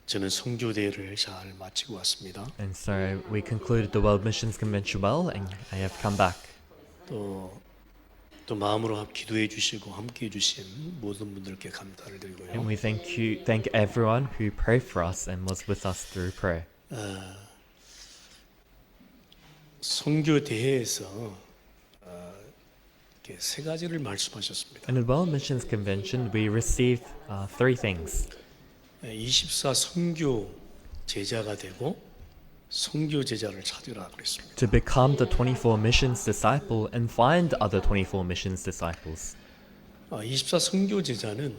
저는 선교대회를 잘 마치고 왔습니다. And so we concluded the World Missions Convention well, and I have come back. 또 마음으로 기도해 주시고 함께 해 주신 모든 분들께 감사를 And 드리고요. we thank everyone who prayed for us and was with us through prayer. 선교대회에서 이렇게 세 가지를 말씀하셨습니다. In the World Missions Convention, we received three things. 24 선교 제자가 되고 선교 제자를 찾으라 그랬습니다. To become the 24 missions disciple and find other 24 missions disciples. 24 선교 제자는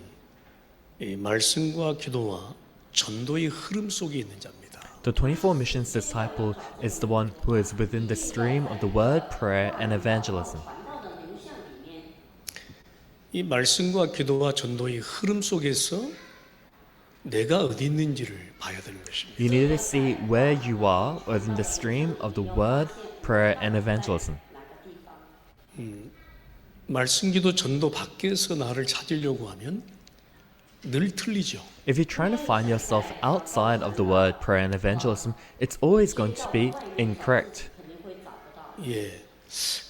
이 말씀과 기도와 전도의 흐름 속에 있는 자입니다. The 24 missions disciple is the one who is within the stream of the word, prayer, and evangelism. 이 말씀과 기도와 전도의 흐름 속에서 내가 어디 있는지를 봐야 되는 것입니다. You need to see where you are within the stream of the word, prayer, and evangelism. 말씀, 기도, 전도 밖에서 나를 찾으려고 하면 늘 틀리죠. If you're trying to find yourself outside of the word, prayer, and evangelism, it's always going to be incorrect. 예,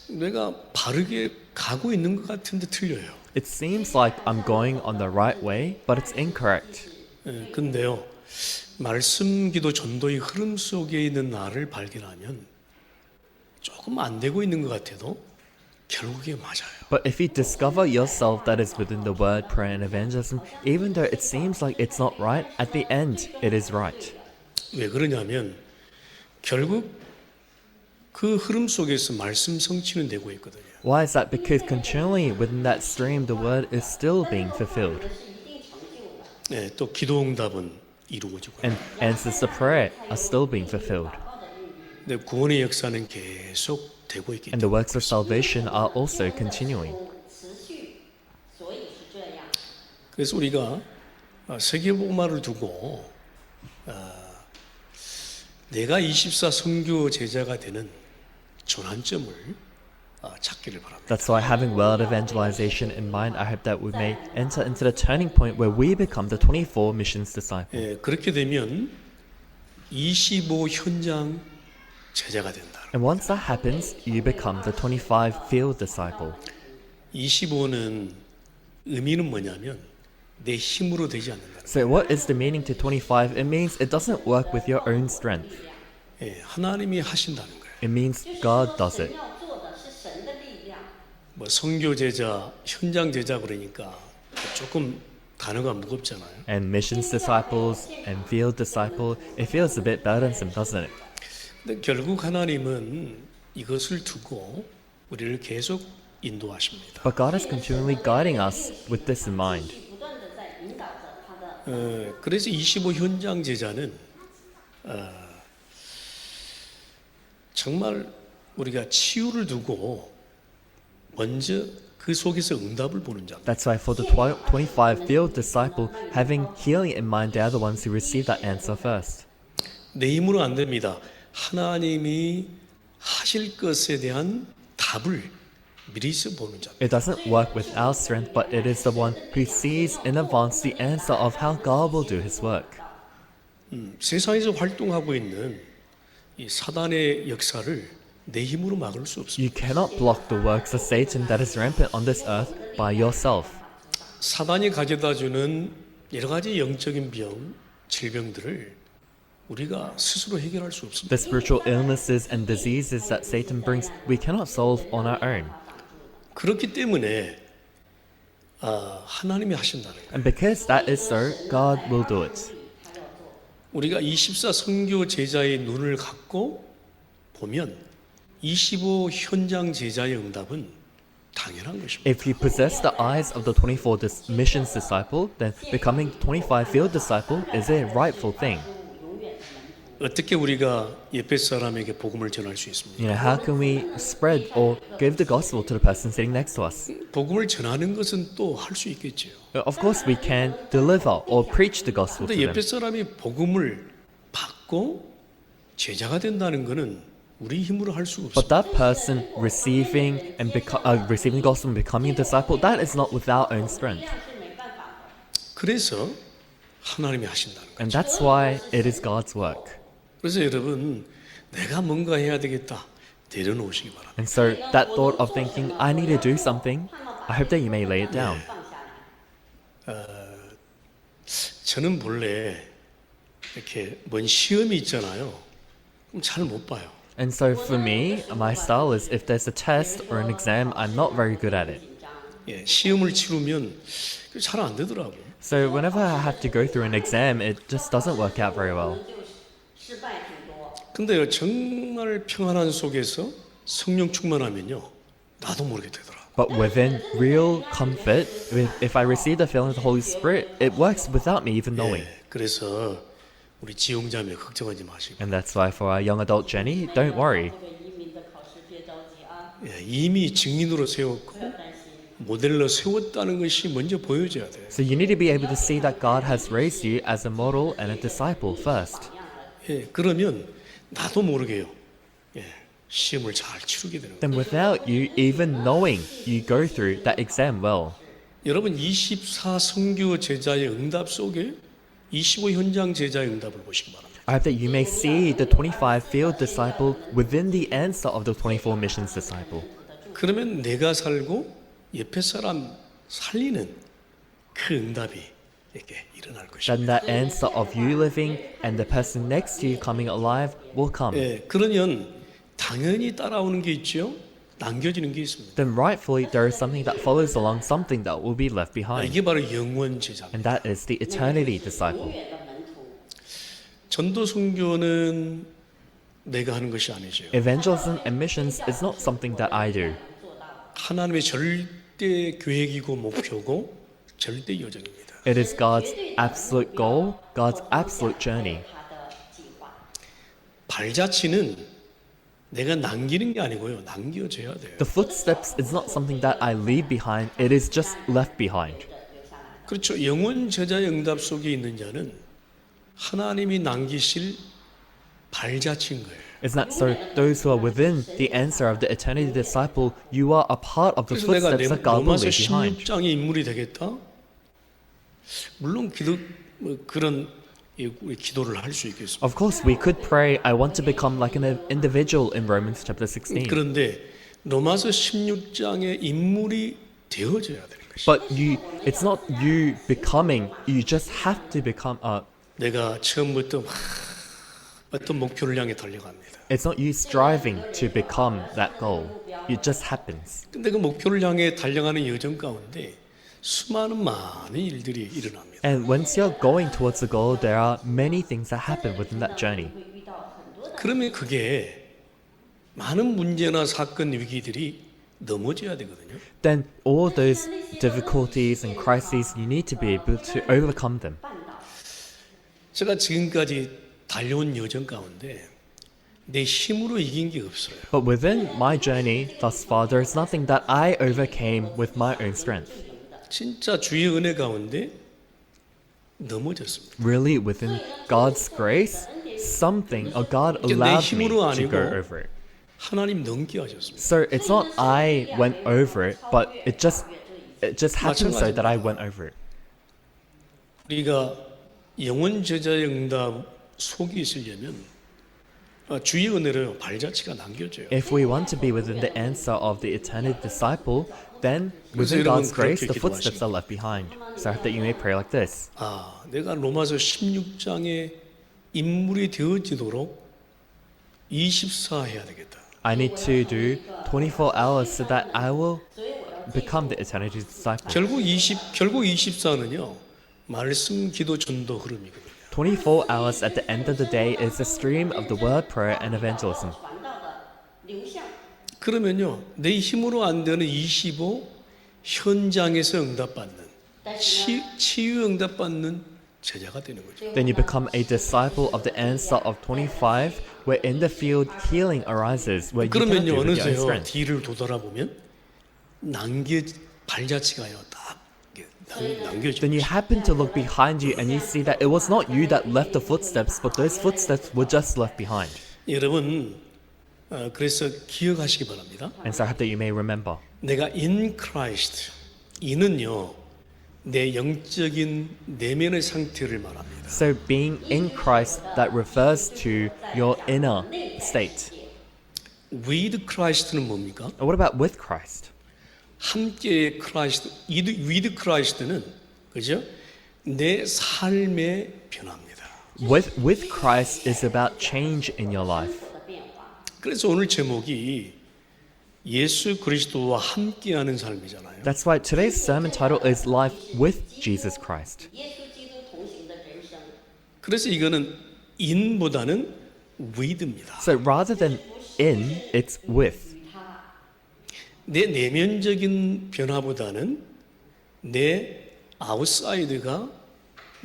내가 바르게 가고 있는 것 같은데 틀려요. It seems like I'm going on the right way, but it's incorrect. 예, 근데요, 말씀, 기도, 전도의 흐름 속에 있는 나를 발견하면 조금 안 되고 있는 것 같아도 결국에 맞아요. But if you discover yourself that is within the word, prayer, and evangelism, even though it seems like it's not right, at the end, it is right. 왜 그러냐면 결국 그 흐름 속에서 말씀 성취는 되고 있거든요. Why is that? Because continually within that stream, the word is still being fulfilled. 네, 또 기도 응답은 이루어지고요. And answers to prayer are still being fulfilled. 네, 구원의 역사는 계속 되고 있기 And the 때문에 works of salvation are also continuing. 그래서 우리가 세계복음화를 두고 내가 24 선교 제자가 되는 전환점을 찾기를 바랍니다. That's why having world evangelization in mind, I hope that we may enter into the turning point where we become the 24 missions disciples. 예, 그렇게 되면 25 현장 제자가 된다. And once that happens, you become the 25 field disciple. 25는 의미는 뭐냐면 내 힘으로 되지 않는다. So what is the meaning to 25? It means it doesn't work with your own strength. 예, 하나님이 하신다는 거예요. It means God does it. 뭐 선교 제자, 현장 제자 그러니까 조금 단어가 무겁잖아요. And missions disciples and field disciple, it feels a bit burdensome, doesn't it? 근데 결국 하나님은 이것을 두고 우리를 계속 인도하십니다. But God is continually guiding us with this in mind. 그래서 25 현장 제자는 정말 우리가 치유를 두고 먼저 그 속에서 응답을 보는 자입니다. That's why for the 25 field disciple, having healing in mind, they are the ones who receive that answer first. 내 힘으로 안 됩니다. 하나님이 하실 것에 대한 답을 미리서 보는 자. It doesn't work with our strength, but it is the one who sees in advance the answer of how God will do his work. 세상에서 활동하고 있는 이 사단의 역사를 내 힘으로 막을 수 없습니다. You cannot block the works of Satan that is rampant on this earth by yourself. 사단이 가져다 주는 여러 가지 영적인 병, 질병들을 우리가 스스로 해결할 수 없습니다. The spiritual illnesses and diseases that Satan brings, we cannot solve on our own. 그렇기 때문에 하나님이 하신다는 거예요. And because that is so, God will do it. 우리가 24 선교 제자의 눈을 갖고 보면 25 현장 제자의 응답은 당연한 것입니다. If you possess the eyes of the 24 missions disciple, then becoming 25 field disciple is a rightful thing. 어떻게 우리가 에베소 사람에게 복음을 전할 수 있습니까? You know, how can we spread or give the gospel to the person sitting next to us? 복음을 전하는 것은 또 할 수 있겠죠. Of course, we can deliver or preach the gospel to 근데 them. 에베소 사람이 복음을 받고 제자가 된다는 것은 우리 힘으로 할 수가 But 없습니다. that person receiving the gospel and becoming a disciple, that is not with our own strength. 그래서 하나님이 하신다는 거예요. And that's why it is God's work. 그래서 여러분 내가 뭔가 해야 되겠다 내려놓으시기 바랍니다. And so that thought of thinking, I need to do something, I hope that you may lay it down. 저는 본래 이렇게 뭔 시험이 있잖아요. 그럼 잘 못 봐요. And so for me, my style is if there's a test or an exam, I'm not very good at it. 예, 시험을 치르면 잘 안 되더라고요. So whenever I have to go through an exam, it just doesn't work out very well. 근데 정말 평안한 속에서 성령 충만하면요. 나도 모르게 되더라고요. But within real comfort, if I receive the filling of the Holy Spirit, it works without me even knowing. 예, 그래서 우리 지용자매 걱정하지 마시고 And that's why for our young adult Jenny, don't worry. 예, 이미 증인으로 세웠고 모델로 세웠다는 것이 먼저 보여줘야 돼요. So you need to be able to see that God has raised you as a model and a disciple first. 예, 그러면 나도 모르게요. 예, 시험을 잘 치르게 되는 거예요. Then without you even knowing, you go through that exam well. 여러분 24 선교 제자의 응답 속에 25 현장 제자의 응답을 보시기 바랍니다. I hope that you may see the 25 field disciple within the answer of the 24 missions disciple. 그러면 내가 살고 옆에 사람 살리는 그 응답이 이렇게 일어날 것입니다. Then that answer of you living and the person next to you coming alive will come. 예, 그러면 당연히 따라오는 게 있죠. 남겨지는 게 있습니다. Then rightfully there is something that follows along, something that will be left 아, behind. 이게 바로 영원 제자입니다. And that is the eternity disciple. 전도 선교는 내가 하는 것이 아니죠. Evangelism and missions is not something that I do. 하나님의 절대 계획이고 목표고 절대 여정입니다. It is God's absolute goal, God's absolute journey. 발자취는 내가 남기는 게 아니고요. 남겨져야 돼요. The footsteps is not something that I leave behind, it is just left behind. 그렇죠. 영원 제자의 응답 속에 있는 자는 하나님이 남기실 발자취인 거예요. Isn't that so? Those who are within the answer of the eternity disciple, you are a part of the 그래서 내가 footsteps that God will 로마서 leave behind. 16장의 인물이 되겠다. 물론 그런 우리 기도를 할 수 있겠습니다. Of course, we could pray, I want to become like an individual in Romans chapter 16. 그런데 로마서 16장의 인물이 되어져야 되는 것이. But it's not you becoming, you just have to become, 내가 처음부터 어떤 목표를 향해 달려갑니다. it's not you striving to become that goal. It just happens. 근데 그 목표를 향해 달려가는 여정 가운데 수많은 많은 일들이 일어납니다. And once you're going towards the goal, there are many things that happen within that journey. 그러면 그게 많은 문제나 사건 위기들이 넘어져야 되거든요. Then all those difficulties and crises, you need to be able to overcome them. 제가 지금까지 달려온 여정 가운데 내 힘으로 이긴 게 없어요. But within my journey thus far, there is nothing that I overcame with my own strength. 진짜 주의 은혜 가운데 넘어졌습니다. Really, within God's grace, something, or God 내 allowed me 힘으로 to go 아니고 over it. 하나님 넘게 하셨습니다. So it's not I went over it, but it just happened so that I went over it. 우리가 영원 제자의 응답 속에 있으려면 주의 은혜로 발자취가 남겨져요. If we want to be within the answer of the eternal disciple, then 그래서 within 여러분 God's grace, 그렇게 the footsteps are left behind. So I hope that you may pray like this. 내가 로마서 16장의 인물이 되어지도록 24 해야 되겠다. I need to do 24 hours so that I will become the eternity disciple. 결국 24는요. 말씀, 기도, 전도 흐름이거든요. 24 hours at the end of the day is the stream of the word, prayer, and evangelism. 그러면요. 내 힘으로 안 되는 25 현장에서 응답받는 치유 응답받는 제자가 되는 거죠. Then you become a disciple of the answer of 25, where in the field healing arises, where you cannot 그러면요. do it with your own 어느새요. strength. 뒤를 돌아보면 발자취가요. 딱 남겨져. Then you happen to look behind you and you see that it was not you that left the footsteps, but those footsteps were just left behind. 여러분 그래서 기억하시기 바랍니다. And so I hope that you may remember. 내가 in Christ 이는요 내 영적인 내면의 상태를 말합니다. So being in Christ, that refers to your inner state. With Christ는 뭡니까? And what about with Christ? 함께 크라이스트, with Christ는 그죠? 내 삶의 변화입니다. With Christ is about change in your life. 그래서 오늘 제목이 예수 그리스도와 함께하는 삶이잖아요. That's why today's sermon title is Life with Jesus Christ. 그래서 이거는 in보다는 with입니다. So rather than in, it's with. 내 내면적인 변화보다는 내 outside가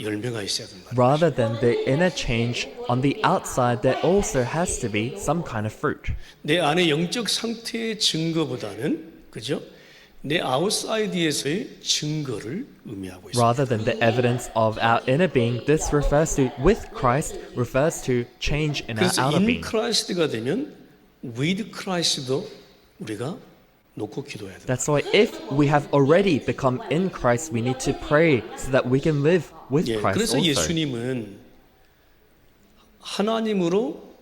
열매가 있어야 된다. Rather than the inner change on the outside, there also has to be some kind of fruit. 내 안의 영적 상태의 증거보다는 그죠? 내 아웃사이드에서의 증거를 의미하고 있습니다. Rather than the evidence of our inner being, this refers to with Christ refers to change in our 그래서 outer in being. Christ가 되면 with Christ도 우리가 놓고 기도해야 됩니다. That's why if we have already become in Christ, we need to pray so that we can live with 예, Christ 그래서 also. 예수님은 하나님으로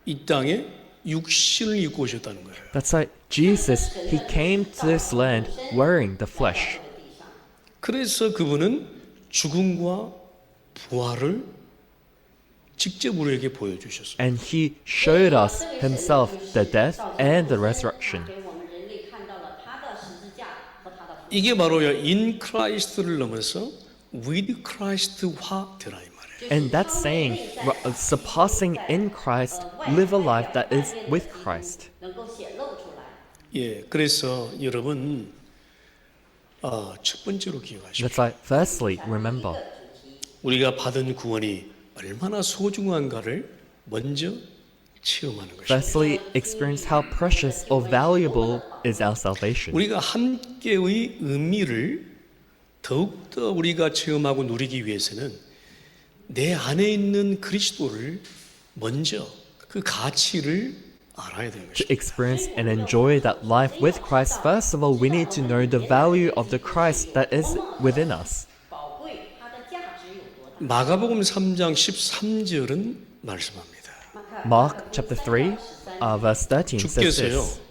이 땅에 육신을 입고 오셨다는 거예요. That's why Jesus, he came to this land wearing the flesh. 그래서 그분은 죽음과 부활을 직접 우리에게 보여주셨어요. And he showed us himself the death and the resurrection. 이게 바로요 in Christ를 넘어서 with Christ화 되라 이 말이에요. And that's saying, surpassing in Christ, live a life that is with Christ. 예, 그래서 여러분 첫 번째로 기억하시고 That's why, firstly, remember, 우리가 받은 구원이 얼마나 소중한가를 먼저 체험하는 것입니다. firstly, experience how precious or valuable is our salvation. 우리가 함께의 의미를 더욱더 우리가 체험하고 누리기 위해서는 내 안에 있는 그리스도를 먼저 그 가치를 알아야 되는 To 것입니다. experience and enjoy that life with Christ, first of all, we need to know the value of the Christ that is within us. 마가복음 3장 13절은 말씀합니다. Mark chapter 3, verse 13 says 주께서요 this,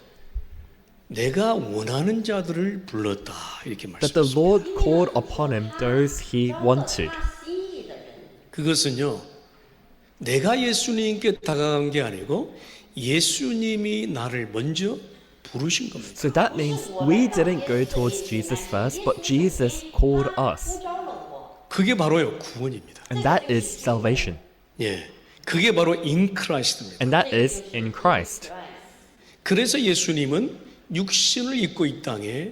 내가 원하는 자들을 불렀다 이렇게 that the 말씀하십니다. Lord called upon him those he wanted. 그것은요 내가 예수님께 다가간 게 아니고 예수님이 나를 먼저 부르신 겁니다. So that means we didn't go towards Jesus first, but Jesus called us. 그게 바로요 구원입니다. And that is salvation. 예, 그게 바로 in Christ입니다. And that is in Christ. 그래서 예수님은 육신을 입고 이 땅에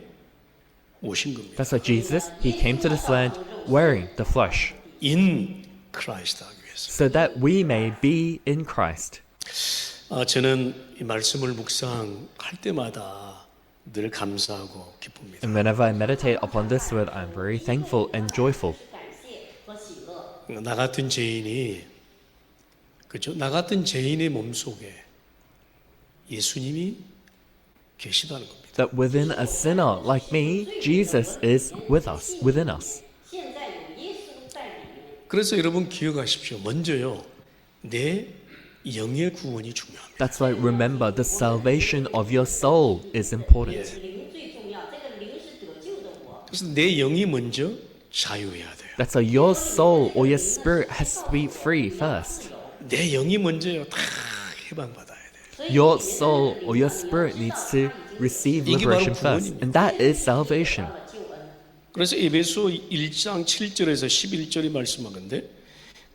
오신 겁니다. That's why Jesus, he came to this land wearing the flesh, in Christ 하기 위해서. so that we may be in Christ. 저는 이 말씀을 묵상할 때마다 늘 감사하고 기쁩니다. And whenever I meditate upon this word, I'm very thankful and joyful. 나 같은 죄인이 그죠? 나 같은 죄인의 몸 속에 예수님이 계시다는 겁니다. That within a sinner like me, Jesus is with us, within us. 그래서 여러분 기억하십시오. 먼저요, 내 영의 구원이 중요합니다. That's why remember the salvation of your soul is important. 그래서 내 영이 먼저 자유해야 돼요. That's why your soul or your spirit has to be free first. 내 영이 먼저요, 다 해방받아야 돼요. Your soul or your spirit needs to receive 이게 바로 liberation first. 구원입니다. And that is salvation. 그래서 에베소 1장 7절에서 11절이 말씀하는데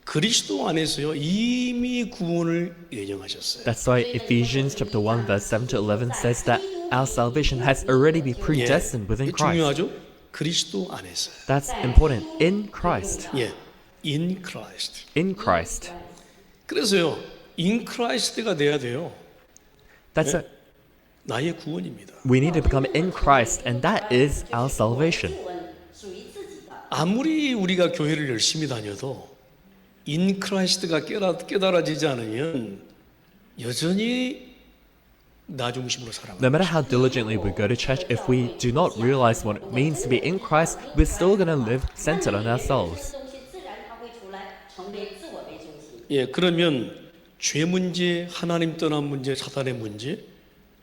그리스도 안에서요 이미 구원을 예정하셨어요. That's why Ephesians chapter 1 verse 7 to 11 says that our salvation has already been predestined within 이게 Christ. 중요하죠? 그리스도 안에서. That's important. In Christ. 예, in Christ. In Christ. 그래서요, in Christ가 돼야 돼요. That's a, 나의 구원입니다. we need to become in Christ, and that is our salvation. 아무리 우리가 교회를 열심히 다녀도 in Christ가 깨달아지지 않으면 여전히 나 중심으로 살아가. No matter how diligently we go to church, if we do not realize what it means to be in Christ, we're still going to live centered on ourselves. 东西自然它会出来，成为自我为中心。 예, 그러면 죄 문제, 하나님 떠난 문제, 사단의 문제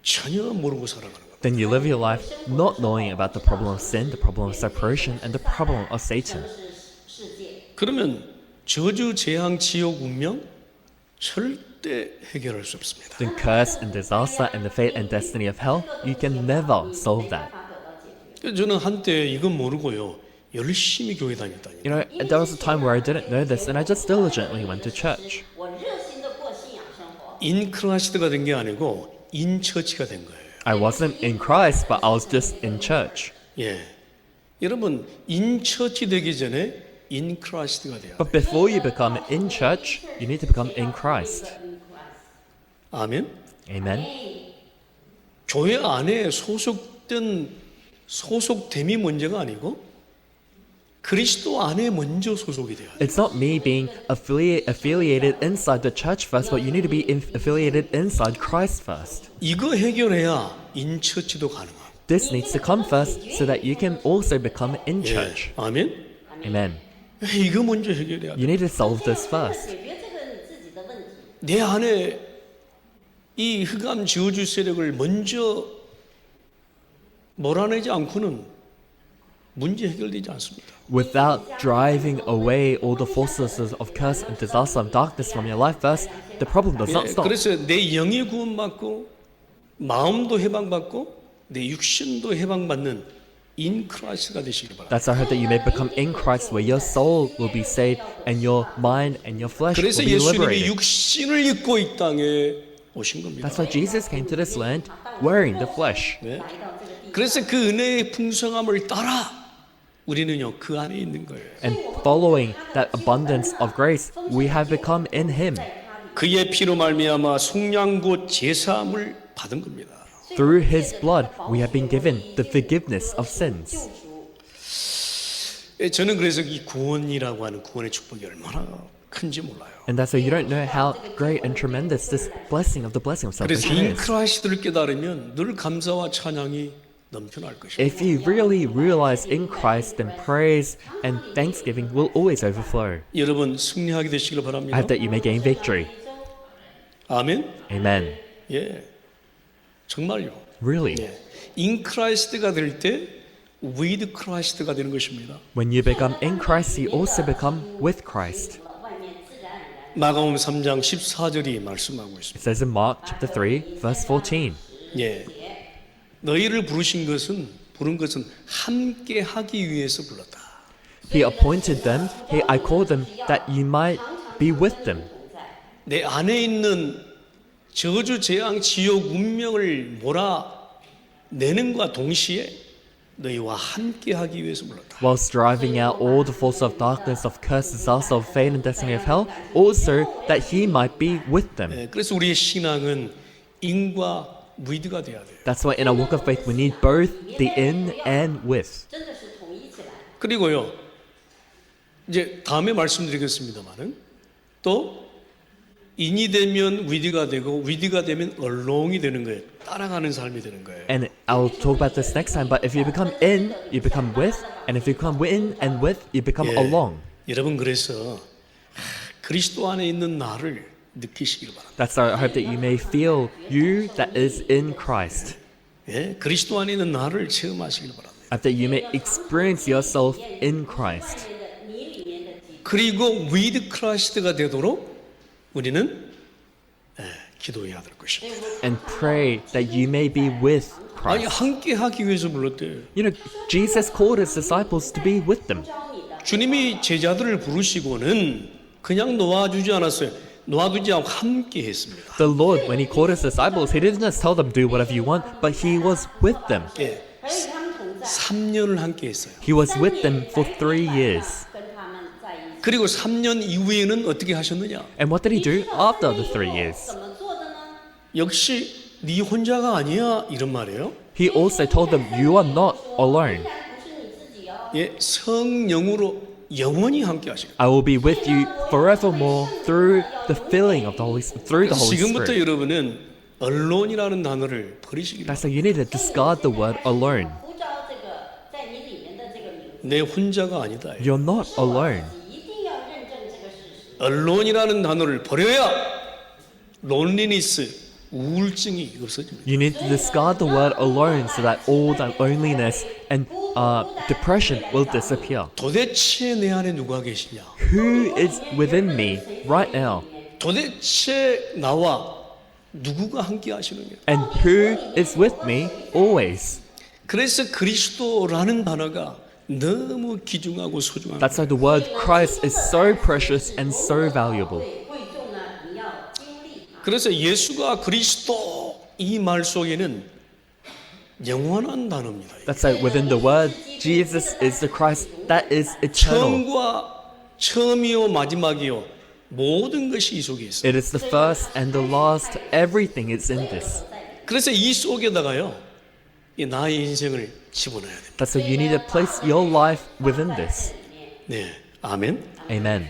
전혀 모르고 살아가는 거예요. Then you live your life not knowing about the problem of sin, the problem of separation, and the problem of Satan. 是世界， 그러면 저주, 재앙, 지옥, 운명 절대 해결할 수 없습니다. The curse and disaster and the fate and destiny of hell, you can never solve that. 它得到解决。 그래서 저는 한때 이건 모르고요. 열심히 교회 다녔다니까. You know, there was a time where I didn't know this and I just diligently went to church. 我热心的过信仰生活， 인크라시드가 된 게 아니고 인처치가 된 거예요. I wasn't in Christ, but I was just in church. 예. 여러분 인처치 되기 전에 인크라시드가 돼야 돼요. But before you become in church, you need to become in Christ. 아멘. Amen. 교회 안에 소속됨이 문제가 아니고 그리스도 안에 먼저 소속이 돼야 돼요. It's not me being affiliated inside the church first, but you need to be affiliated inside Christ first. 이거 해결해야 인처치도 가능합니다. This needs to come first so that you can also become in 예. church. 아멘. Amen. 이거 먼저 해결해야 돼. You need to solve this first. 解决这个你自己的问题。 내 안에 이 흑암 저주 세력을 먼저 몰아내지 않고는 문제 해결되지 않습니다. Without driving away all the forces of curse and disaster and darkness from your life first, the problem does not 예, stop. 그래서 내 영이 구원받고 마음도 해방받고 내 육신도 해방받는 인크라이스가 되시길 바랍니다. That's our hope that you may become in Christ, where your soul will be saved and your mind and your flesh will 그래서 be 예수님이 liberated. 육신을 입고 이 땅에 오신 겁니다. That's why Jesus came to this land wearing the flesh. 네. 그래서 그 은혜의 풍성함을 따라 우리는요 그 안에 있는 거예요. And following that abundance of grace, we have become in Him. 그의 피로 말미암아 속량 곧 제사함을 받은 겁니다. Through His blood, we have been given the forgiveness of sins. 예, 저는 그래서 이 구원이라고 하는 구원의 축복이 얼마나 큰지 몰라요. And that's why you don't know how great and tremendous this blessing of the 그래서 salvation is. 인크라이스트를 깨달으면 늘 감사와 찬양이 넘쳐날 것입니다. If you really realize in Christ, then praise and thanksgiving will always overflow. 여러분 승리하게 되시길 I 바랍니다. hope that you may gain victory. 아멘. Amen. 예, 정말요. Really. 예, 인크라이스트가 될 때 with 크라이스트가 되는 것입니다. When you become in Christ, you also become with Christ. 外面自然而然。 마가복음 3장 14절이 말씀하고 It 있습니다. says in Mark chapter 3, verse 14. 예, 너희를 부른 것은 함께 하기 위해서 불렀다. He appointed them, I called them that you might be with them. 내 안에 있는 저주, 재앙, 지옥, 운명을 몰아내는과 동시에 너희와 함께 하기 위해서 불렀다. Whilst driving out all the forces of darkness, of curse, disaster, of fate and destiny of hell, also that he might be with them. 예, 그래서 우리의 신앙은 인과 with가 돼야 돼요. That's why in our walk of faith we need both the in and with. 真的是统一起来。 그리고요, 이제 다음에 말씀드리겠습니다만은 또 인이 되면 with가 되고 with가 되면 along이 되는 거예요. 따라가는 삶이 되는 거예요. And I'll talk about this next time, but if you become in, you become with, and if you become in and with, you become 예, along. 여러분 그래서 그리스도 안에 있는 나를 느끼시길 바랍니다. That's our hope that you may feel you that is in Christ. 예, 그리스도 안에 있는 나를 체험하시길 바랍니다. I hope that you may experience yourself in Christ. 你里面的基督， 그리고 with 크라이스트가 되도록 우리는 기도해야 될 것입니다. And pray that you may be with 아니 Christ. 함께 하기 위해서 불렀대요. You know, Jesus called his disciples to be with them. 教你的。 주님이 제자들을 부르시고는 그냥 놓아주지 않았어요. 놓아두지 않고 함께 했습니다. The Lord, when he called his disciples, he didn't just tell them do whatever you want, but he was with them. 예, 还有与他们同在， 3년을 함께 했어요. He was with them for 3 years. 跟他们在一起。 그리고 3년 이후에는 어떻게 하셨느냐? And what did he do after the 3 years? 怎么做的呢？ 역시 네 혼자가 아니야 이런 말이에요. He also told them, you are not alone. 虽然不是你自己哦， 예, 성령으로 영원히 함께 하시고. I will be with you forevermore through the filling of the Holy Spirit. Through the Holy 지금부터 Spirit. 여러분은 언론이라는 단어를 버리시기 That's 바랍니다. why you need to discard the word alone. 呼召这个在你里面的这个名字， 내 혼자가 아니다. You're not alone. 一定要认证这个事实。 언론이라는 단어를 버려야 론리니스, 우울증이 없어집니다. You need to discard the word alone so that all that loneliness and depression will disappear. 도대체 내 안에 누가 계시냐? Who is within me right now? 도대체 나와 누구가 함께 하시느냐? And who is with me always? 그래서 그리스도라는 단어가 너무 귀중하고 소중한 That's why the word Christ is so precious and so valuable. 贵重呢，你要经历它。 그래서 예수가 그리스도 이 말 속에는 영원한 단어입니다. That's why within the word Jesus is the Christ, that is eternal. 처음과 처음이요 마지막이요 모든 것이 이 속에 있어요. It is the first and the last. Everything is in this. 그래서 이 속에다가요 이 나의 인생을 집어넣어야 됩니다. That's why you need to place your life within this. 네, 아멘. Amen.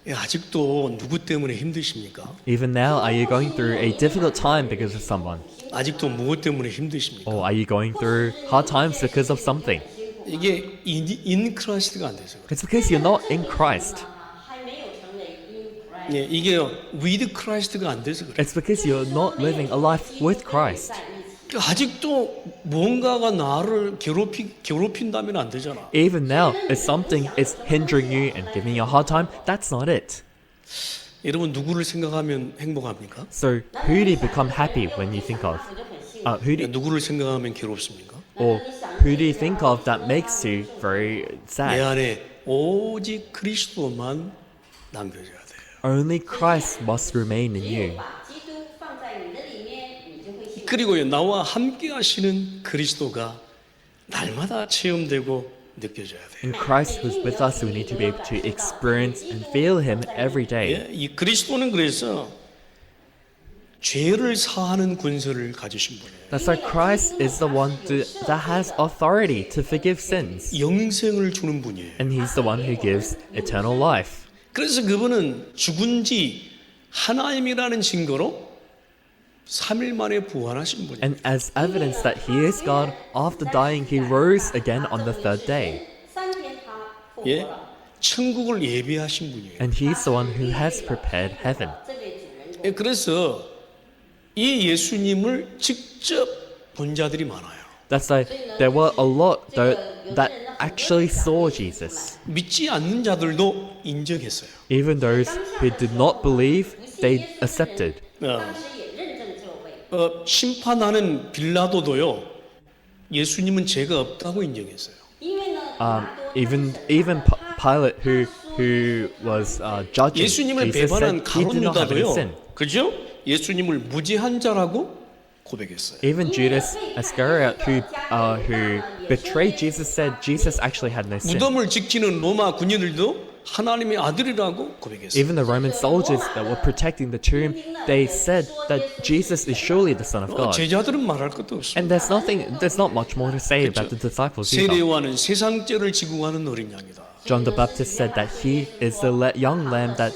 예, 아직도 누구 때문에 힘드십니까? Even now, are you going through a difficult time because of someone? 아직도 무엇 때문에 힘드십니까? Or are you going through hard times because of something? 이게 인크라이스트가 안 돼서 그래요. It's because you're not in Christ. 还没有成为in Christ 예, 이게요 위드 크라이스트가 안 돼서 그래요. It's because you're not living a life with Christ. 在一起。 아직도 뭔가가 나를 괴롭힌다면 안 되잖아. Even now, if something is hindering you and giving you a hard time, that's not it. 여러분 누구를 생각하면 행복합니까? So, who do you become happy when you think of? 我就很幸运。 Who do 누구를 생각하면 괴롭습니까? or who do you think of that makes you very 내 sad? 안에 오직 그리스도만 남겨져야 돼요. Only Christ must remain in 只有 you. 把基督放在你的里面，你就会幸福。 그리고요 나와 함께 하시는 그리스도가 날마다 체험되고 느껴져야 돼요. In Christ who's with us, we need to be able to experience and feel Him every day. 예, 이 그리스도는 그래서 죄를 사하는 권세를 가지신 분이에요. That's why Christ is the one that has authority to forgive sins. 영생을 주는 분이에요. And He's the one who gives eternal life. 그래서 그분은 죽은 지 하나님이라는 증거로 3일 만에 부활하신 분이에요. And as evidence that He is God, after dying, He rose again on the third day. 3天他复活 예, 了， 천국을 예비하신 분이에요. And He's the one who has prepared heaven. 这位主人公。 예, 그래서 이 예수님을 직접 본 자들이 많아요. That's why there were a lot that actually saw Jesus. 믿지 않는 자들도 인정했어요. Even those who did not believe, they accepted. 当时也认证这位， 심판하는 빌라도도요. 예수님은 죄가 없다고 인정했어요. 因为呢，比拉多 Even Pilate, who was judging 예수님을 Jesus, 배반한 said he did not have any 가룟유다도요. sin. 그죠? 예수님을 무죄한 자라고 고백했어요. Even Judas Iscariot, who betrayed Jesus, said Jesus actually had no sin. 무덤을 지키는 로마 군인들도 하나님의 아들이라고 고백했어요. Even the Roman soldiers that were protecting the tomb, they said that Jesus is surely the Son of God. 제자들은 말할 것도 없어요. And there's not much more to say about the disciples either. 세례요한은 세상 죄를 지고 가는 어린 양이다. John the Baptist said that he is the young lamb that,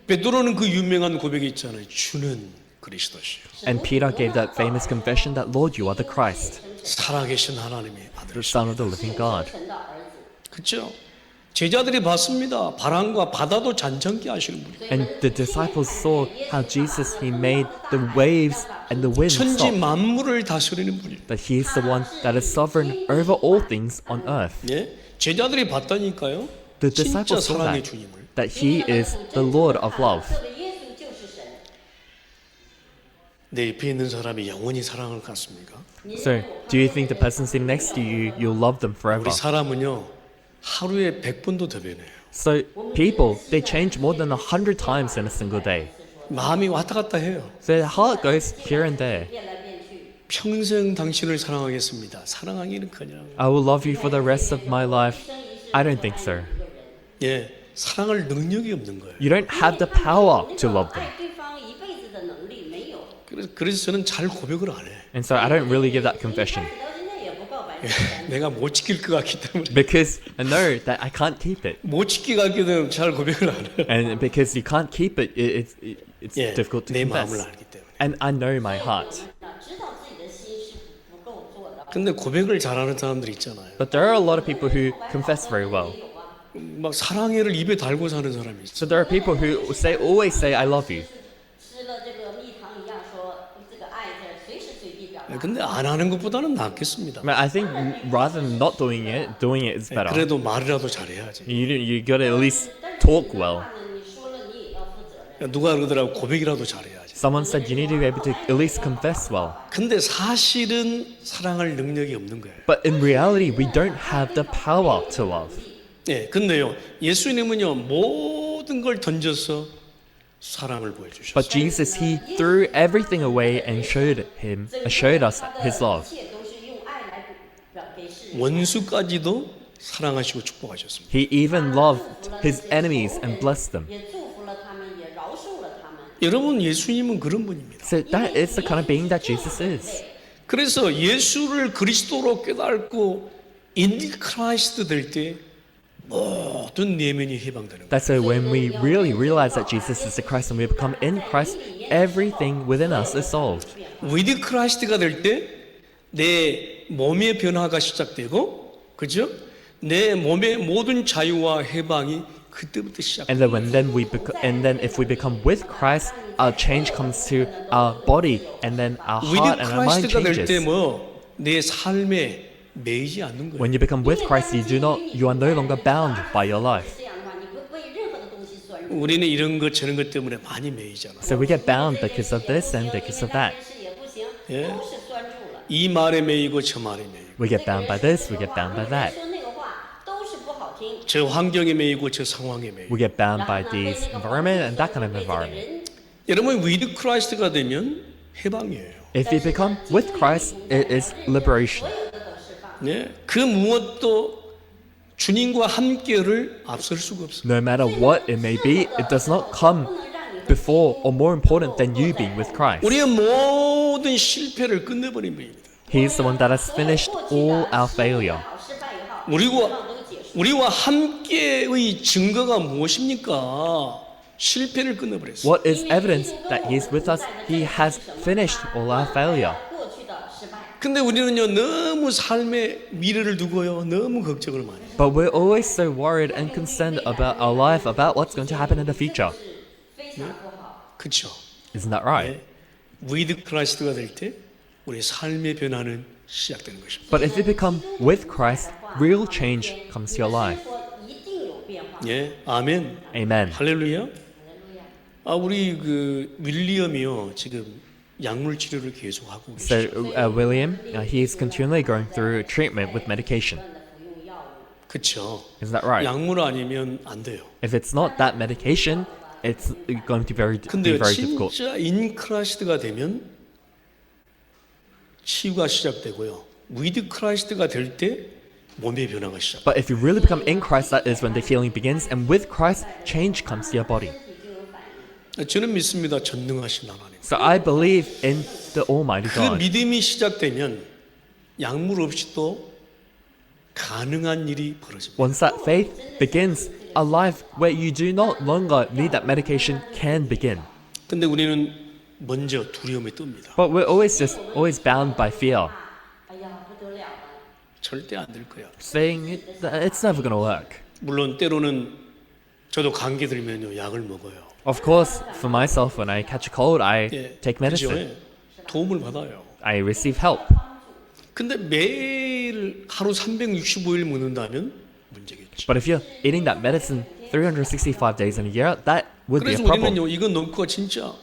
베드로는 그 유명한 고백이 있잖아요. 주는 그리스도시요. and Peter gave that famous confession that Lord, you are the Christ, 살아계신 하나님의 the 아들이시다. Son of the living God. 神的儿子。 그렇죠? 제자들이 봤습니다. 바람과 바다도 잔잔케 하시는 분이에요. And the disciples saw how Jesus, he made the waves and the wind 천지 stop. 만물을 다스리는 분이에요. That he is the one that is sovereign over all things on earth. 예? 제자들이 봤다니까요. The 진짜 disciples saw 사랑의 that, 주님을. that he is the Lord of love. 这位耶稣就是神。 내 옆에 있는 사람이 영원히 사랑을 갖습니까? So, do you think the person sitting next to you, you'll love them forever? 우리 사람은요. 하루에 100번도 더 변해요. So, people, they change more than 100 times in a single day. 마음이 왔다 갔다 해요. So, their heart goes here and there. 变来变去， 평생 당신을 사랑하겠습니다. 사랑하기는커녕. I will love you for the rest of my life. I don't think so. 예, 사랑할 능력이 없는 거예요. You don't have the power to love them. 爱对方一辈子的能力没有。 그래서 저는 잘 고백을 안 해. And so I don't really give that confession 到现在也不告白。 내가 못 지킬 것 같기 때문에. because I know that I can't keep it. 못 지키게 하게 되면 잘 고백을 안 해. And because you can't keep it, it's 예, difficult to 내 마음을 confess. 알기 때문에. And I know my heart. 知道自己的心是不够做的。 근데 고백을 잘하는 사람들이 있잖아요. But there are a lot of people who confess very well. 막 사랑해를 입에 달고 사는 사람이 있어. So there are people who always say I love you. 吃了这个蜜糖一样说这个爱在随时随地表达。 근데 안 하는 것보다는 낫겠습니다. I think rather than not doing it is better. 그래도 말이라도 잘해야지. You gotta at least talk well. 你说了你也要负责任。 누가 그러더라고 고백이라도 잘해야지. Someone said you need to be able to at least confess well. 근데 사실은 사랑할 능력이 없는 거예요. But in reality, we don't have the power to love. 예, 근데요 예수님은요 모든 걸 던져서 사랑을 보여주셨어요. But Jesus, he threw everything away and showed us his love. 一切都是用爱来表给世人。 원수까지도 사랑하시고 축복하셨습니다. He even loved his enemies and blessed them. 也祝福了他们，也饶恕了他们。 여러분 예수님은 그런 분입니다. So that is the kind of being that Jesus is. 그래서 예수를 그리스도로 깨닫고 in Christ 될 때 모든 내면이 해방되는 거예요. That's so when we really realize that Jesus is the Christ and we become in Christ, everything within us is solved. with Christ가 될 때 내 몸의 변화가 시작되고, 그죠? 내 몸의 모든 자유와 해방이 그때부터 시작. And then if we become with Christ, our change comes to our body, and then our with heart and our mind Christ가 될 때 changes. 뭐 내 삶에 매이지 않는 거예요. When you become with Christ, you are no longer bound by your life. 这样的话，你不为任何的东西所入。 우리는 이런 것 저런 것 때문에 많이 매이잖아. So we get bound because of this and because of that. 但是也不行， 예. 都是拴住了。 이 말에 매이고 저 말에 매이고, We get bound by this, we get bound by that. 说那个话都是不好听。 저 환경에 매이고 저 상황에 매이고. We get bound by this environment and that kind of environment. 여러분 with Christ가 되면 해방이에요. If you become with Christ, it is liberation. 네, 그 무엇도 주님과 함께를 앞설 수가 없어요. No matter what it may be, it does not come before or more important than you being with Christ. 우리의 모든 실패를 끝내버린 분입니다. He is the one that has finished all our failure. 好失败也好， 우리와 都结束。 우리와 함께의 증거가 무엇입니까? 실패를 끝내버렸어요. What is evidence that He is with us? He has finished all our failure. 过去的失败， 근데 우리는요 너무 삶의 미래를 두고요 너무 걱정을 많이 해요. But we're always so worried and concerned about our life, about what's going to happen in the future. 非常不好。 그렇죠? Isn't that right? with Christ가 될 때 우리 삶의 변화는 시작되는 것입니다. But if you become with Christ, real change comes to your life. 生活一定有变化。 예, 아멘. Amen. 할렐루야. 아 우리 그 윌리엄이요 지금 약물 치료를 계속 하고 So 계시죠. William, he is continually going through treatment with medication. 服用药物， 그렇죠. Isn't that right? 약물 아니면 안 돼요. If it's not that medication, it's going to be 근데 very difficult. 진짜 인크라이스트가 되면 치유가 시작되고요. with Christ가 될 때 몸의 변화가 시작. But if you really become in Christ, that is when the healing begins. And with Christ, change comes to your body. 身体就有反应。 저는 믿습니다. 전능하신 하나님. So I believe in the Almighty 그 God. 믿음이 시작되면 약물 없이도 가능한 일이 벌어집니다. Once that faith begins, a life where you do not longer need that medication can begin. 근데 우리는 먼저 두려움에 뜹니다. But we're always bound by fear, 哎呀，不得了了！ 절대 안 될 거야. saying it's never going to work. 물론 때로는 저도 감기 들면요 약을 먹어요. Of course, for myself, when I catch a cold, I 예, take 그죠? medicine. 예, 도움을 받아요. I receive help. 근데 매일 하루 365일 먹는다면 문제겠죠. But if you're eating that medicine 365 days in a year, that would be a 그래서 problem. 우리는요 이건 넘고 진짜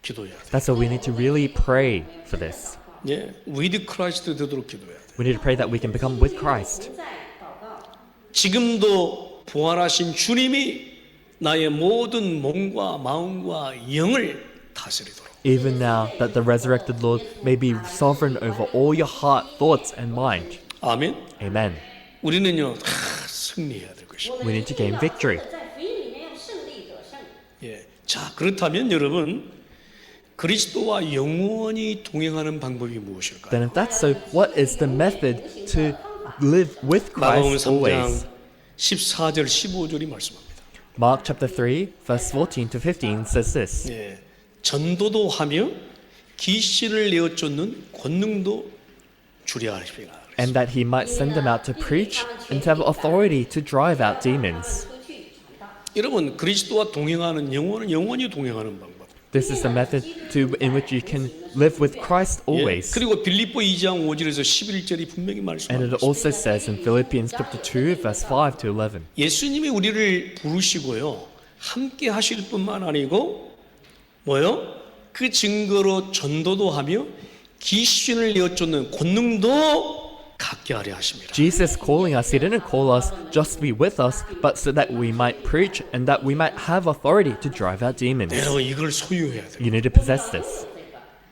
기도해야 돼. That's why we need to really pray for this. 예, with Christ 되도록 기도해야 돼. We need to pray that we can become with Christ. 在祷告， 지금도 부활하신 주님이 나의 모든 몸과 마음과 영을 다스리도록. Even now that the resurrected Lord may be sovereign over all your heart, thoughts, and mind. 아멘. Amen. 우리는요 승리해야 될 것입니다. We need to gain victory. 在福音里面要胜利得胜。 예. 자 그렇다면 여러분 그리스도와 영원히 동행하는 방법이 무엇일까요? Then if that's so, what is the method to live with 마가복음 Christ 3장 always? 14절 15절이 말씀합니다. Mark chapter 3, verse 14 to 15 says this. 예. 전도도 하며 귀신을 내어 쫓는 권능도 주려 하십니다. And that he might send them out to preach and to have authority to drive out demons. 出去传道。 여러분 그리스도와 동행하는 영혼은 영원히 동행하는 방법. This is a method in which you can live with Christ 예, always. 그리고 빌립보 2장 5절에서 11절이 분명히 And 말씀합니다. it also says in Philippians chapter 2, verse 5 to 11. 예수님이 우리를 부르시고요. 함께 하실 뿐만 아니고 뭐요? 그 증거로 전도도 하며 귀신을 내어 쫓는 권능도 갖게 하려 하십니다. Jesus calling us, he didn't call us just to be with us, but so that we might preach and that we might have authority to drive out demons. 여러분 이걸 소유해야 돼요. You need to possess this.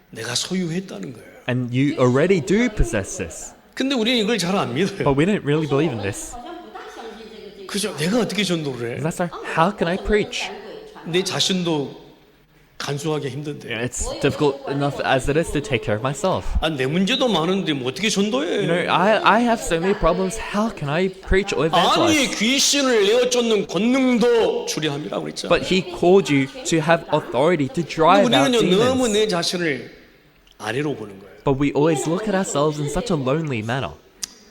내가 소유했다는 거예요. And you already do possess this. 근데 우리는 이걸 잘 안 믿어요. But we don't really believe in this. 好像不大相信这个。 그죠? 내가 어떻게 전도를 해? That's like, how can I preach? 赶鬼传 내 자신도 간수하기 힘든데. It's difficult enough as it is to take care of myself. 아, 내 문제도 많은데 뭐 어떻게 전도해? You know, I have so many problems. How can I preach or 아니 evangelize? 귀신을 내어 쫓는 권능도 주리함이라고 그랬잖아. But he called you to have authority to drive out 우리는요 너무 demons. 내 자신을 아래로 보는 거예요. But we always look at ourselves in such a lonely manner.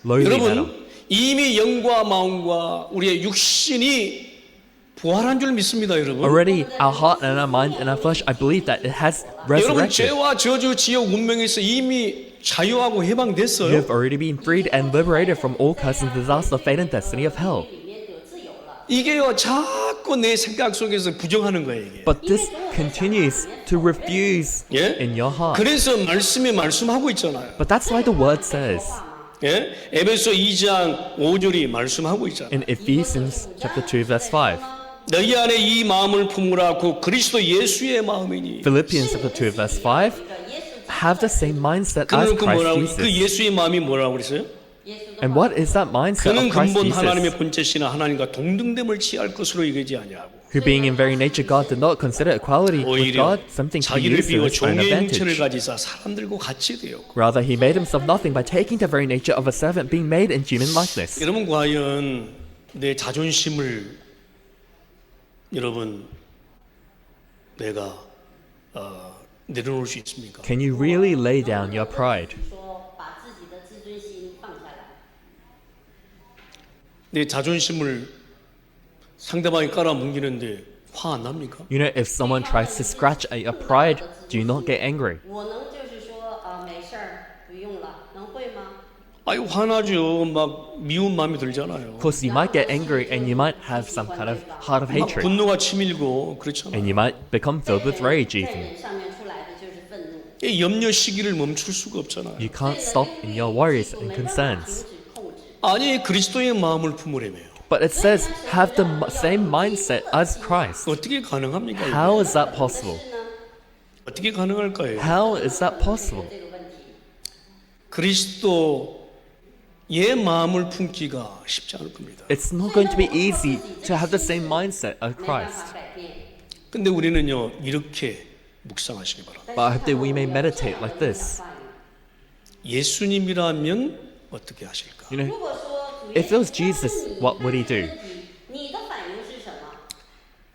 Lowly manner. 여러분 이미 영과 마음과 우리의 육신이 부활한 줄 믿습니다, 여러분. Already, our heart and our mind and our flesh, I believe that it has 여러분 resurrected. 죄와 저주, 지옥, 운명에서 이미 자유하고 You 해방됐어요. have already been freed and liberated from all curse and disaster, fate and destiny of hell. 里面有自由了。 이게요 자꾸 내 생각 속에서 부정하는 거예요, 이게. But this continues to refuse 예? in your heart. 그래서 말씀에 말씀하고 있잖아요. But that's why the word says 예? 에베소 2장 5절이 말씀하고 있잖아요. in Ephesians chapter 2 verse 5. 너희 안에 이 마음을 품으라 고 그리스도 예수의 마음이니. Philippians chapter 2 verse 5. Have the same mindset as 그는 그 뭐라고 Christ 그 Jesus. 예수의 마음이 뭐라고 그랬어요? And what is that mindset 그는 of Christ 근본 Jesus? 하나님의 본체시나 하나님과 동등됨을 취할 것으로 여기지 아니하고 Who being in very nature God did not consider equality with 오히려 God something to 자기를 use to 비워 his own 종의 형체를 advantage. 가지사 사람들과 같이 되었고. Rather, he made himself nothing by taking the very nature of a servant, being made in human likeness. 여러분 과연 내 자존심을 여러분 내가 내려놓을 수 있습니까? Can you really lay down your pride? 说把自己的自尊心放下来。 내 자존심을 상대방이 깔아뭉개는데 화 안 납니까? You know, if someone tries to scratch at your pride, do you not get angry? 我能就是说没事儿，不用了，能会吗？ 아유 화나죠. 막 미운 마음이 들잖아요. Of course, you might get angry and you might have some kind of heart of 막 hatred. 분노가 치밀고 그렇잖아요. And you might become filled with rage 在 even. 人上面出来的就是愤怒。 이 염려 시기를 멈출 수가 없잖아요. You can't stop in your worries and 没办法停 concerns. 止控制。 아니 그리스도의 마음을 품으려며요. But it says, have the same mindset as Christ. 어떻게 가능합니까? 이게? How is that possible? 是呢， 어떻게 가능할까요? How is that possible? 这个问题， 그리스도의 마음을 품기가 쉽지 않을 겁니다. It's not going to be easy to have the same mindset as 没办 Christ. 法改变。 근데 우리는요 이렇게 묵상하시기 바랍니다. But I hope that we may meditate like this. 예수님이라면 어떻게 하실까? You know, 如果说主 if it was Jesus, what would he do? 你的反应是什么？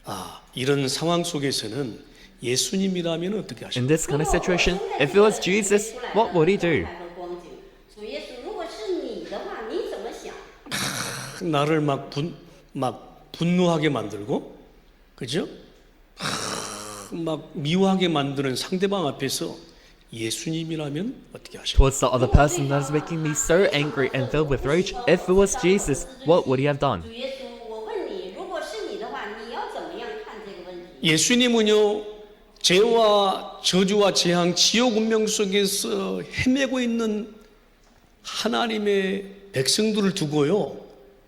아 이런 상황 속에서는 예수님이라면 어떻게 하실까? In this kind of situation, if it was Jesus, what would he do? 态和光景，主耶稣，如果是你的话，你怎么想？ 나를 막 분노하게 만들고, 그죠? 막 미워하게 만드는 상대방 앞에서 예수님이라면 어떻게 하실까? Towards the other person that is making me so angry and filled with rage, if it was Jesus, what would he have done? 主耶稣，我问你，如果是你的话，你要怎么样看这个问题？ 예수님은요 죄와 저주와 재앙, 지옥 운명 속에서 헤매고 있는 하나님의 백성들을 두고요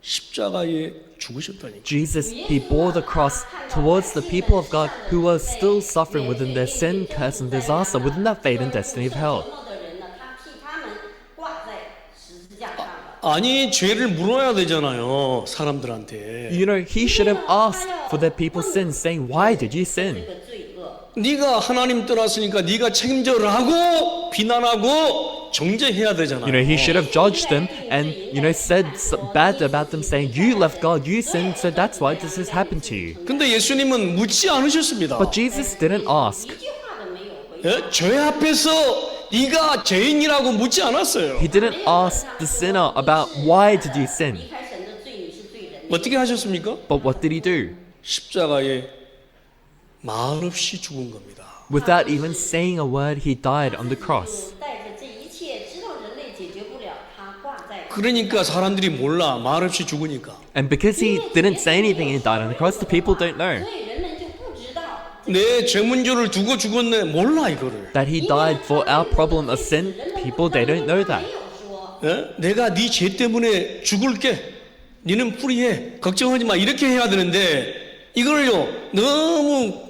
십자가에 죽으셨다니까. Jesus, he bore the cross towards the people of God who were still suffering within their sin, curse, and disaster, within that fate and destiny of hell. 默的人呢，他替他们挂在十字架上了。 아니 죄를 물어야 되잖아요 사람들한테. You know, he should have asked for their people's sins, saying, why did you 这 sin? 个罪恶， 네가 하나님 떠났으니까 네가 책임져라고 비난하고 정죄해야 되잖아요. You know, he should have judged them and, you know, said bad about them, saying, you left God, you sinned, so that's why this has happened to you. 근데 예수님은 묻지 않으셨습니다. But Jesus didn't ask. 一句话 예? 죄 앞에서 네가 죄인이라고 묻지 않았어요. He didn't ask the sinner about why did you sin, 离开神的罪，你是罪人。 어떻게 하셨습니까? but what did he do? 십자가에 말없이 죽은 겁니다. Without even saying a word, he died on the cross. 带着这一切，知道人类解决不了，他挂在 그러니까 사람들이 몰라. 말없이 죽으니까. And because he didn't say anything and he died on the cross, the people don't know 所以人们就不知道 내 죄문제를 두고 죽었네. 몰라 이거를. that he died for our problem of sin. People, they don't know that. 没有说 예? 내가 네 죄 때문에 죽을게. 니는 풀이해. 걱정하지 마. 이렇게 해야 되는데 이걸요 너무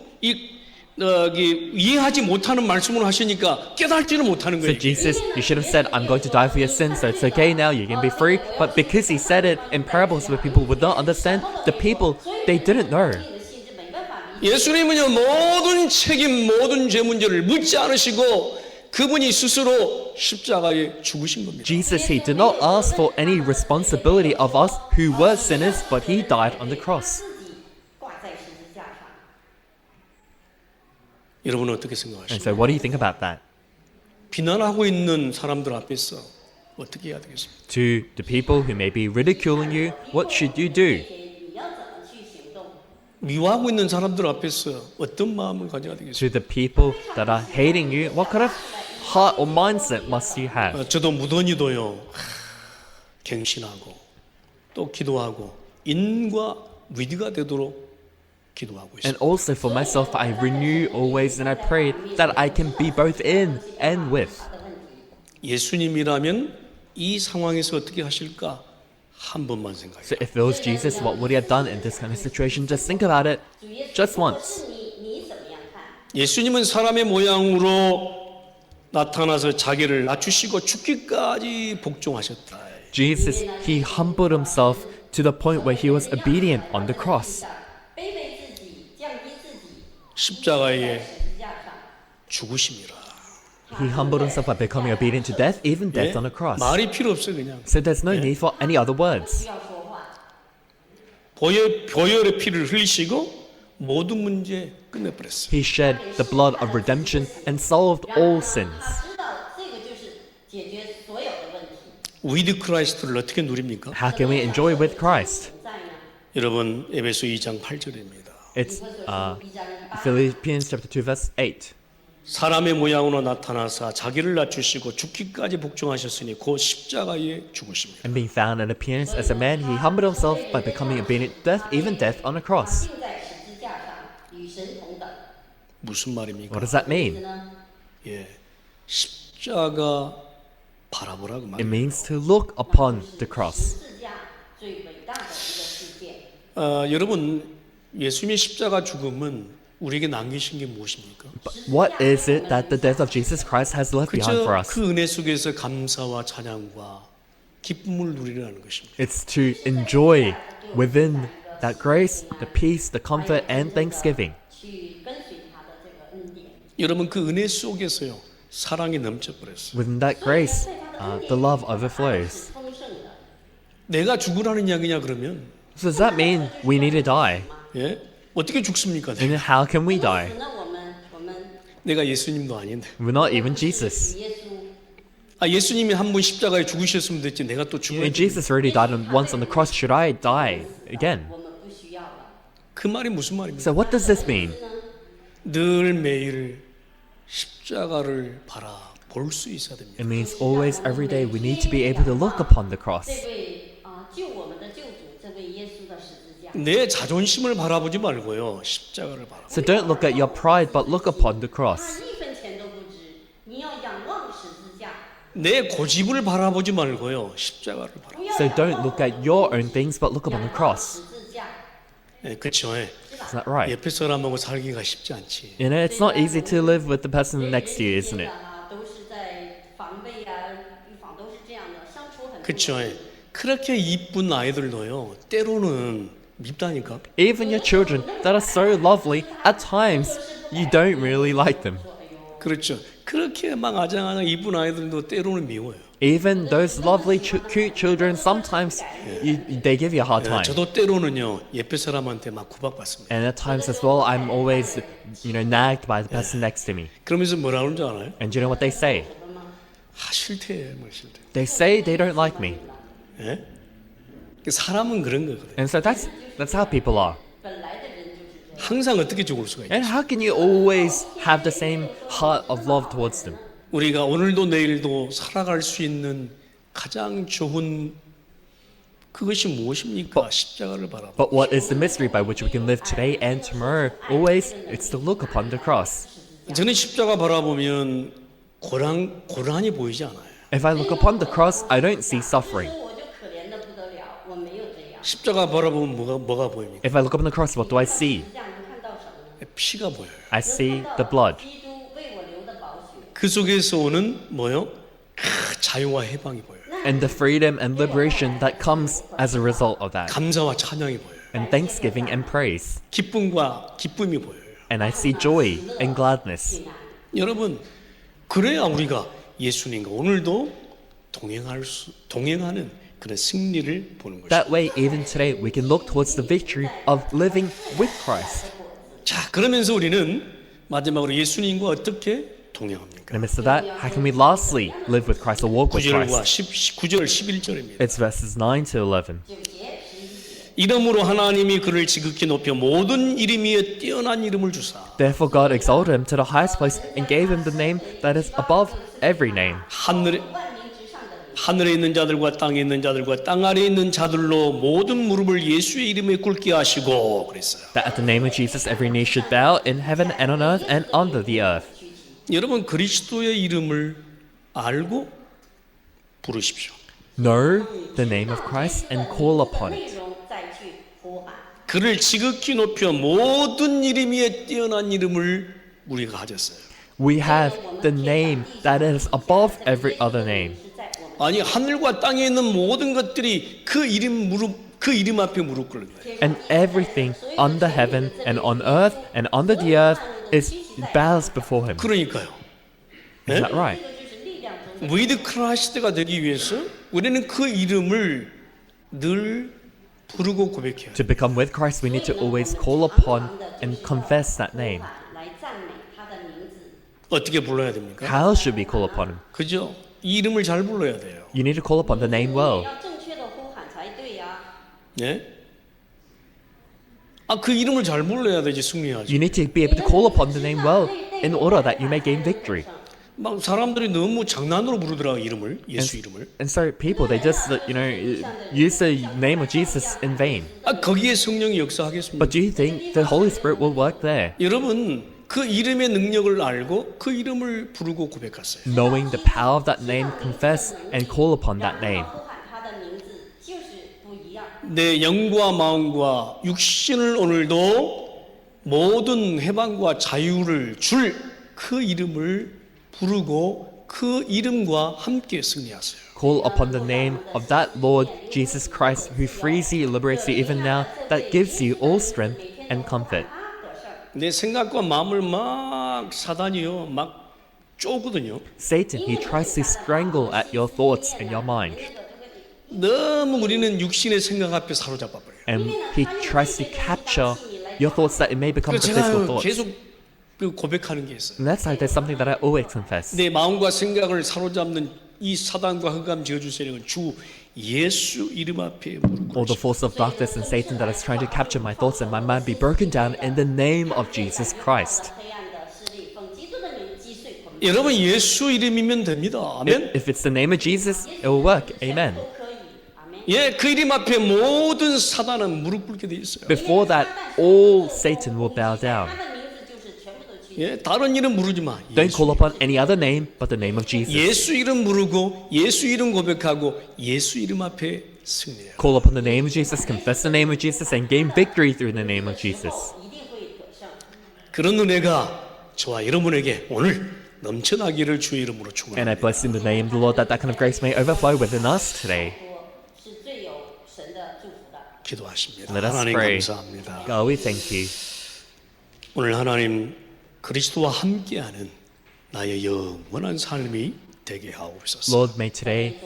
이해하지 못하는 말씀을 하시니까 깨닫지를 못하는 So 거예요. Jesus, you should have said, I'm going to die for your sins, so it's okay now, you can be free. But because he said it in parables where people would not understand, the people, they didn't know. 你的性质没办法理解。 예수님은요 모든 책임 모든 죄 문제를 묻지 않으시고 그분이 스스로 십자가에 죽으신 겁니다. Jesus, he did not ask for any responsibility of us who were sinners, but he died on the cross. 自己挂在十字架上。 여러분은 어떻게 And 생각하십니까? so what do you think about that? 비난하고 있는 사람들 앞에서 어떻게 해야 되겠습니까? To the people who may be ridiculing you, what should you do? 你要怎么去行动？ 미워하고 있는 사람들 앞에서 어떤 마음을 가져야 되겠습니까? To the people that are hating you, what kind of heart or mindset must you have? 저도 무던히도요 갱신하고 또 기도하고 인과 위기가 되도록 기도하고 And 있습니다. also for myself, I renew always and I pray that I can be both in and with. 예수님이라면 이 상황에서 어떻게 하실까 한 번만 생각해요. So if it was Jesus, what would he have done in this kind of situation? Just think about it 主耶稣 just 是 once. 你怎么样看？ 예수님은 사람의 모양으로 나타나서 자기를 낮추시고 죽기까지 복종하셨다. Jesus, he humbled himself to the point where he was obedient on the cross. 卑微自己，降低自己， 십자가에 十字架上。 죽으심이라. He humbled himself by becoming obedient to death, even 예? death on a cross. 말이 필요 없어요 그냥. So there's no need for any other words. 需要说话。 보혈의 피를 흘리시고 모든 문제 끝내버렸어요. He shed the blood of redemption and solved all sins. 他知道这个就是解决所有的问题。 위드 크라이스트를 어떻게 누립니까? How can we enjoy with Christ? 存在呢？ 여러분 에베소 2장 8절입니다. It's 一章1 Philippians chapter 2 verse 8. 사람의 모양으로 나타나사 자기를 낮추시고 죽기까지 복종하셨으니 곧 십자가에 죽으십니다. And being found in appearance as a man, he humbled himself by becoming obedient to death, even death on a cross. 钉在十字架上，与神同等。 무슨 말입니까? What does that 意思 mean? 呢？ 예, 십자가 바라보라고 It 말이에요. means to look upon the 十 cross. 字架最伟大的一个事件。 여러분 예수님의 십자가 죽음은 우리에게 남기신 게 무엇입니까? But what is it that the death of Jesus Christ has left behind for 그저 us? 그 은혜 속에서 감사와 찬양과 기쁨을 누리라는 것입니다. It's to enjoy within that grace, the peace, the comfort, and thanksgiving. 去跟随他的这个恩典。 여러분 그 은혜 속에서요 사랑이 넘쳐버렸어요. Within that grace, the love overflows. 丰盛的。 내가 죽으라는 이야기냐 그러면 So does that mean we need to die? 예? 어떻게 죽습니까? And then how can we die? 那我们 내가 예수님도 아닌데. We're not even Jesus. 耶稣 예수님이 한 번 십자가에 죽으셨으면 됐지 내가 또 죽어야 And 돼. Jesus already died once on the cross. Should I die again? 我们不需要了。 그 말이 무슨 말입니까? So what does this mean? 늘 매일 십자가를 바라볼 수 있어야 됩니다. It means always, every day, we need to be able to look upon the cross. 这位救我们的救主，这位耶稣的十字架。 내 자존심을 바라보지 말고요 십자가를 바라. So don't look at your pride, but look upon the cross. 一分钱都不值，你要仰望十字架， 내 고집을 바라보지 말고요 십자가를 바라. 不要 So 仰 don't 望 look at your own things, but look upon the 仰望 cross. 十字架， 그렇죠. Isn't that right? 옆에 사람하고 살기가 쉽지 않지. You know, it's not easy to live with the person next to you, isn't it? 都是在防备啊、预防都是这样的，相处很 그렇죠. 그렇게 이쁜 아이들도요 때로는 밉다니까. Even your children that are so lovely, at times, you don't really like them. 그렇죠. 그렇게 막 아장아장 이쁜 아이들도 때로는 미워요. Even those lovely, cute children, sometimes they give you a hard time. 저도 때로는요 옆에 사람한테 막 구박받습니다. And at times as well, I'm always, nagged by the person next to me. 그러면서 뭐라 그러는 줄 알아요? And do you know what they say? 싫대, 뭐 싫대. They say they don't like me. 예? 사람은 그런 거거든요. And so that's how people are. 本来的人就是这样。 항상 어떻게 죽을 수가 있죠? And how can you always have the same heart of love towards them? 우리가 오늘도 내일도 살아갈 수 있는 가장 좋은 그것이 무엇입니까? 십자가를 바라봐. But what is the mystery by which we can live today and tomorrow? Always, it's to look upon the cross. 저는 십자가 바라보면 고난이 보이지 않아요. If I look upon the cross, I don't see suffering. 我就可怜的不得了，我没有这样。 십자가 바라보면 뭐가 보입니까? If I look upon the cross, what do I see? 这样能看到什么呢？ 피가 보여요. I see the blood. 基督为我流的宝血。 그 속에서 오는 뭐요? 자유와 해방이 보여요. And the freedom and liberation that comes as a result of that. 감사와 찬양이 보여요. And thanksgiving and praise. 기쁨이 보여요. And I see joy and gladness. 여러분, 그래야 우리가 예수님과 오늘도 동행하는 그런 승리를 보는 것이죠. That way, even today, we can look towards the victory of living with Christ. 자, 그러면서 우리는 마지막으로 예수님과 어떻게 동행합니까? In the midst of that, how can we lastly live with Christ or walk with 9절과 Christ? 9절 11절입니다. It's verses 9 to 11. 9节、11节。 이름으로 하나님이 그를 지극히 높여 모든 이름 위에 뛰어난 이름을 주사 Therefore, God exalted him to the highest place and gave him the name that is above every name. 하늘에 万民之上的名。 하늘에 있는 자들과 땅에 있는 자들과 땅 아래에 있는 자들로 모든 무릎을 예수의 이름에 꿇게 하시고 그랬어요. That at the name of Jesus, every knee should bow in heaven and on earth and under the earth. 여러분 그리스도의 이름을 알고 부르십시오. Know the name of Christ and call upon it. 内容再去呼喊。 그를 지극히 높여 모든 이름 위에 뛰어난 이름을 우리가 가졌어요. We have the name that is above every other name. 是在我们 아니 하늘과 땅에 있는 모든 것들이 그 이름 앞에 무릎 꿇는 거예요. And everything under heaven and on earth and under the earth is bows before him. 그러니까요. Is that right? 这个就是力量中的 위드 크라이스트가 되기 위해서 우리는 그 이름을 늘 부르고 고백해요. To become with Christ, we need to always call upon and confess that name. 来赞美他的名字。 어떻게 불러야 됩니까? How should we call upon him? 그죠? 이 이름을 잘 불러야 돼요. You need to call upon the name 你 well. 要正确的呼喊才对呀。 네? 그 이름을 잘 불러야 되지 승리하지. You need to be able to call upon the name well in order that you may gain victory. 막 사람들이 너무 장난으로 부르더라고 이름을 예수 이름을. And so people, they just, use the name of Jesus in vain. 거기에 성령이 역사하겠습니다. But do you think the Holy Spirit will work there? 여러분 그 이름의 능력을 알고 그 이름을 부르고 고백하세요. Knowing the power of that name, confess and call upon that name. 呼喊他的名字就是不一样。 내 영과 마음과 육신을 오늘도 모든 해방과 자유를 줄 그 이름을 부르고 그 이름과 함께 승리하세요. Call upon the name of that Lord Jesus Christ who frees you, liberates you even now, that gives you all strength and comfort. 他的事儿。 내 생각과 마음을 막 사단이요 막 쪼거든요. Satan, he tries to strangle at your thoughts and your mind. 너무 우리는 육신의 생각 앞에 사로잡아 버려요. And he tries to capture your thoughts that it may become the 그래서 physical 제가 thoughts. 계속 그 고백하는 게 있어요. And that's like there's something that I always confess. 내 마음과 생각을 사로잡는 이 사단과 흑암 저주 세력은 주 예수 이름 앞에 무릎 All the 꿇으시고 force of darkness and Satan that is trying to capture my thoughts and my mind be broken down in the name of Jesus Christ. 黑暗的势力奉基督的名击碎捆绑。 여러분 예수 이름이면 됩니다. 아멘. If it's the name of Jesus, it will work. Amen. 都可以。阿门。 예, 그 이름 앞에 모든 사단은 무릎 꿇게 돼 있어요. Before that, all Satan will bow down. 他的名字就是全部都去。 예, 다른 이름 부르지 마. Don't 예수. call upon any other name but the name of Jesus. 예수 이름 부르고 예수 이름 고백하고 예수 이름 앞에 승리해요. Call upon the name of Jesus, confess the name of Jesus, and gain victory through the name of Jesus. 一定会得胜。 그런 은혜가 저와 여러분에게 오늘 넘쳐나기를 주의 이름으로 And I 축원합니다. bless in the name of the Lord that that kind of grace may overflow within us today. 是最有神的祝福的。 기도하십니다. Let us 하나님 pray. 감사합니다. God, we thank you. 오늘 하나님 그리스도와 함께하는 나의 영원한 삶이 되게 하옵소서. Lord, may today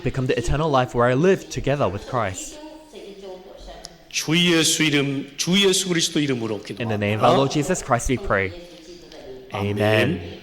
become the eternal life where I live together with Christ. 这一周得胜。 주 예수 이름, 주 예수 그리스도 이름으로 In the name of our 기도합니다. Lord Jesus Christ we pray. 예수基督的名。 Amen.